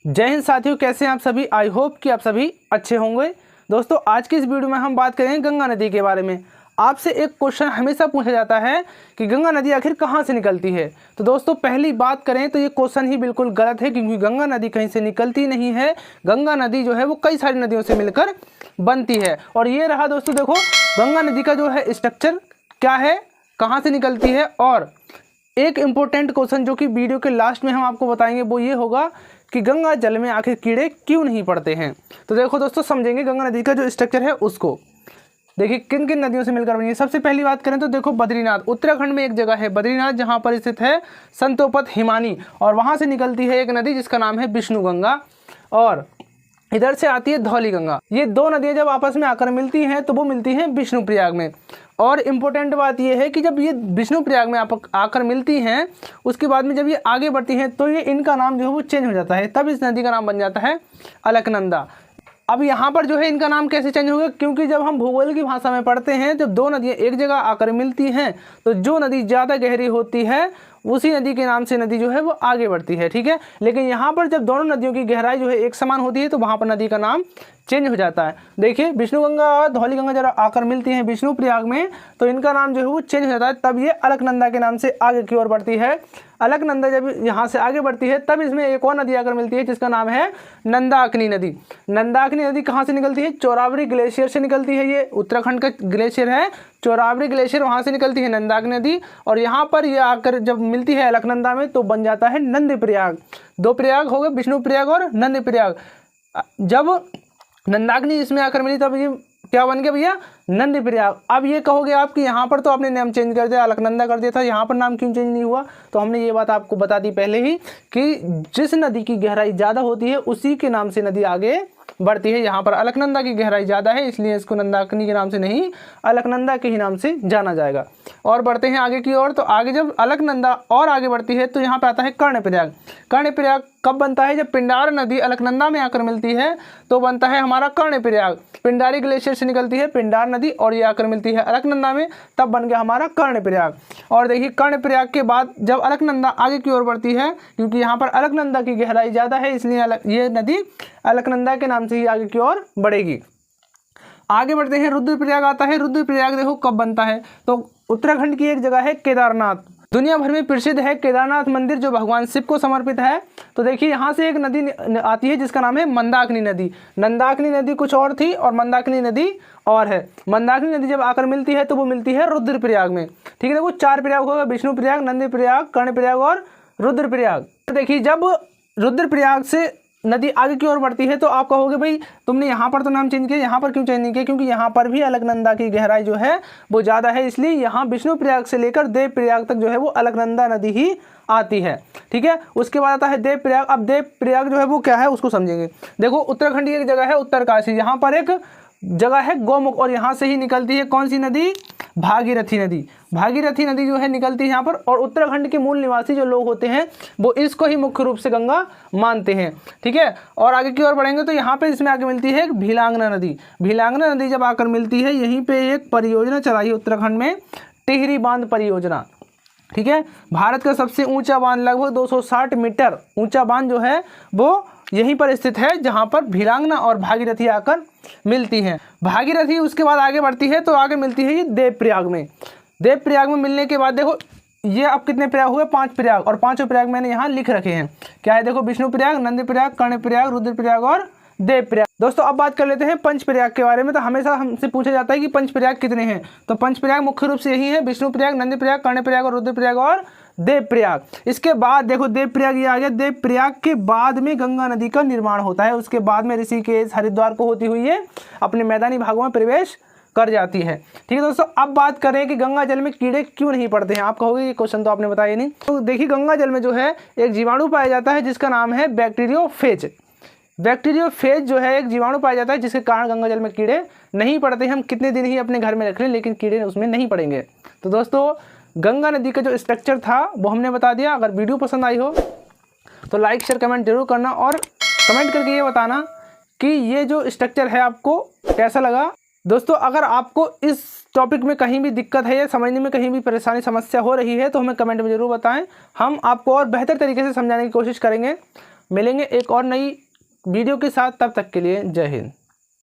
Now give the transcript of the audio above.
जय हिंद साथियों, कैसे हैं आप सभी। आई होप कि आप सभी अच्छे होंगे। दोस्तों, आज की इस वीडियो में हम बात करेंगे गंगा नदी के बारे में। आपसे एक क्वेश्चन हमेशा पूछा जाता है कि गंगा नदी आखिर कहाँ से निकलती है। तो दोस्तों, पहली बात करें तो ये क्वेश्चन ही बिल्कुल गलत है, क्योंकि गंगा नदी कहीं से निकलती नहीं है। गंगा नदी जो है वो कई सारी नदियों से मिलकर बनती है। और ये रहा दोस्तों, देखो गंगा नदी का जो है स्ट्रक्चर क्या है, कहाँ से निकलती है। और एक इम्पोर्टेंट क्वेश्चन जो कि वीडियो के लास्ट में हम आपको बताएंगे वो ये होगा कि गंगा जल में आखिर कीड़े क्यों नहीं पड़ते हैं। तो देखो दोस्तों, समझेंगे गंगा नदी का जो स्ट्रक्चर है उसको। देखिए किन किन नदियों से मिलकर बनी है। सबसे पहली बात करें तो देखो बद्रीनाथ, उत्तराखंड में एक जगह है बद्रीनाथ, जहाँ पर स्थित है संतोपत हिमानी, और वहाँ से निकलती है एक नदी जिसका नाम है विष्णु गंगा, और इधर से आती है धौली गंगा। ये दो नदियाँ जब आपस में आकर मिलती हैं तो वो मिलती हैं विष्णु प्रयाग में। और इम्पोर्टेंट बात यह है कि जब ये विष्णु प्रयाग में आकर मिलती हैं, उसके बाद में जब ये आगे बढ़ती हैं तो ये इनका नाम जो है वो चेंज हो जाता है, तब इस नदी का नाम बन जाता है अलकनंदा। अब यहाँ पर जो है इनका नाम कैसे चेंज होगा, क्योंकि जब हम भूगोल की भाषा में पढ़ते हैं, जब दो नदियाँ एक जगह आकर मिलती हैं तो जो नदी ज़्यादा गहरी होती है उसी नदी के नाम से नदी जो है वो आगे बढ़ती है, ठीक है। लेकिन यहाँ पर जब दोनों नदियों की गहराई जो है एक समान होती है तो वहाँ पर नदी का नाम चेंज हो जाता है। देखिए विष्णु गंगा और धौली गंगा जब आकर मिलती हैं विष्णु प्रयाग में तो इनका नाम जो है वो चेंज हो जाता है, तब ये अलकनंदा के नाम से आगे की ओर बढ़ती है। अलकनंदा जब यहाँ से आगे बढ़ती है तब इसमें एक और नदी आकर मिलती है जिसका नाम है नंदाकिनी नदी। नंदाकिनी नदी कहाँ से निकलती है, चौरावरी ग्लेशियर से निकलती है। ये उत्तराखंड का ग्लेशियर है चौरावरी ग्लेशियर, वहाँ से निकलती है नंदाकिनी नदी, और यहाँ पर ये आकर जब मिलती है अलकनंदा में तो बन जाता है नंद प्रयाग। दो प्रयाग हो गए, विष्णु प्रयाग और नंद प्रयाग। जब नंदाकिनी इसमें आकर मिली तब ये क्या बन गया भैया, नंद प्रयाग। अब ये कहोगे आप कि यहाँ पर तो आपने नाम चेंज कर दिया, अलकनंदा कर दिया था, यहाँ पर नाम क्यों चेंज नहीं हुआ। तो हमने ये बात आपको बता दी पहले ही कि जिस नदी की गहराई ज़्यादा होती है उसी के नाम से नदी आगे बढ़ती है। यहाँ पर अलकनंदा की गहराई ज़्यादा है इसलिए इसको नंदाकिनी के नाम से नहीं, अलकनंदा के ही नाम से जाना जाएगा। और बढ़ते हैं आगे की ओर। तो आगे जब अलकनंदा और आगे बढ़ती है तो यहाँ पे आता है कर्णप्रयाग। कर्णप्रयाग कब बनता है, जब पिंडार नदी अलकनंदा में आकर मिलती है तो बनता है हमारा कर्णप्रयाग। पिंडारी ग्लेशियर से निकलती है पिंडार नदी और ये आकर मिलती है अलकनंदा में, तब बन गया हमारा कर्णप्रयाग। और देखिए कर्णप्रयाग के बाद जब अलकनंदा आगे की ओर बढ़ती है, क्योंकि यहाँ पर अलकनंदा की गहराई ज़्यादा है इसलिए ये नदी अलकनंदा के नाम से ही आगे की ओर बढ़ेगी। आगे बढ़ते हैं, रुद्रप्रयाग आता है। रुद्रप्रयाग देखो कब बनता है, तो उत्तराखंड की एक जगह है केदारनाथ, दुनिया भर में प्रसिद्ध है केदारनाथ मंदिर जो भगवान शिव को समर्पित है। तो देखिए यहाँ से एक नदी आती है जिसका नाम है मंदाकिनी नदी। नंदाकिनी नदी कुछ और थी और मंदाकिनी नदी और है। मंदाकिनी नदी जब आकर मिलती है तो वो मिलती है रुद्रप्रयाग में, ठीक है। देखो चार प्रयाग होगा, विष्णु प्रयाग, नंदी प्रयाग, कर्णप्रयाग और रुद्रप्रयाग। तो देखिए जब रुद्रप्रयाग से नदी आगे की ओर बढ़ती है तो आप कहोगे भाई तुमने यहाँ पर तो नाम चेंज किया, यहाँ पर क्यों चेंज नहीं किया, क्योंकि यहाँ पर भी अलकनंदा की गहराई जो है वो ज़्यादा है, इसलिए यहाँ विष्णु प्रयाग से लेकर देव प्रयाग तक जो है वो अलकनंदा नदी ही आती है, ठीक है। उसके बाद आता है देव प्रयाग। अब देव प्रयाग जो है वो क्या है उसको समझेंगे। देखो उत्तराखंड की एक जगह है उत्तरकाशी, यहाँ पर एक जगह है गौमुख, और यहाँ से ही निकलती है कौन सी नदी, भागीरथी नदी। भागीरथी नदी जो है निकलती है यहाँ पर, और उत्तराखंड के मूल निवासी जो लोग होते हैं वो इसको ही मुख्य रूप से गंगा मानते हैं, ठीक है। और आगे की ओर बढ़ेंगे तो यहाँ पे इसमें आगे मिलती है एक भीलांगना नदी। भीलांगना नदी जब आकर मिलती है, यहीं पे एक परियोजना चलाई है उत्तराखंड में, टिहरी बांध परियोजना, ठीक है। भारत का सबसे ऊंचा बांध, लगभग 260 मीटर ऊंचा बांध जो है वो यहीं पर स्थित है, जहां पर भीलांगना और भागीरथी आकर मिलती हैं। भागीरथी उसके बाद आगे बढ़ती है तो आगे मिलती है ये देवप्रयाग में। देवप्रयाग में मिलने के बाद देखो ये अब कितने प्रयाग हुए, 5 प्रयाग, और पांचों प्रयाग मैंने यहाँ लिख रखे हैं। क्या है, देखो विष्णु प्रयाग, नंदी प्रयाग, कर्णप्रयाग, रुद्रप्रयाग और देवप्रयाग। दोस्तों अब बात कर लेते हैं पंचप्रयाग के बारे में। तो हमेशा हमसे पूछा जाता है कि पंचप्रयाग कितने हैं, तो पंचप्रयाग मुख्य रूप से यही है, विष्णु प्रयाग, नंदी प्रयाग, कर्णप्रयाग और रुद्रप्रयाग और देवप्रयाग। इसके बाद देखो देवप्रयाग ये आ गया। देवप्रयाग के बाद में गंगा नदी का निर्माण होता है, उसके बाद में ऋषिकेश, हरिद्वार को होती हुई है अपने मैदानी भागों में प्रवेश कर जाती है, ठीक है दोस्तों। अब बात करें कि गंगा जल में कीड़े क्यों नहीं पड़ते हैं। आप कहोगे ये क्वेश्चन तो आपने बताया नहीं। तो देखिए गंगा जल में जो है एक जीवाणु पाया जाता है जिसका नाम है बैक्टीरियोफेज। बैक्टीरियोफेज जो है एक जीवाणु पाया जाता है जिसके कारण गंगा जल में कीड़े नहीं पड़ते। हम कितने दिन ही अपने घर में रख लें लेकिन कीड़े उसमें नहीं पड़ेंगे। तो दोस्तों गंगा नदी का जो स्ट्रक्चर था वो हमने बता दिया। अगर वीडियो पसंद आई हो तो लाइक शेयर कमेंट जरूर करना, और कमेंट करके ये बताना कि ये जो स्ट्रक्चर है आपको कैसा लगा। दोस्तों अगर आपको इस टॉपिक में कहीं भी दिक्कत है या समझने में कहीं भी परेशानी समस्या हो रही है तो हमें कमेंट में ज़रूर बताएं, हम आपको और बेहतर तरीके से समझाने की कोशिश करेंगे। मिलेंगे एक और नई वीडियो के साथ, तब तक के लिए जय हिंद।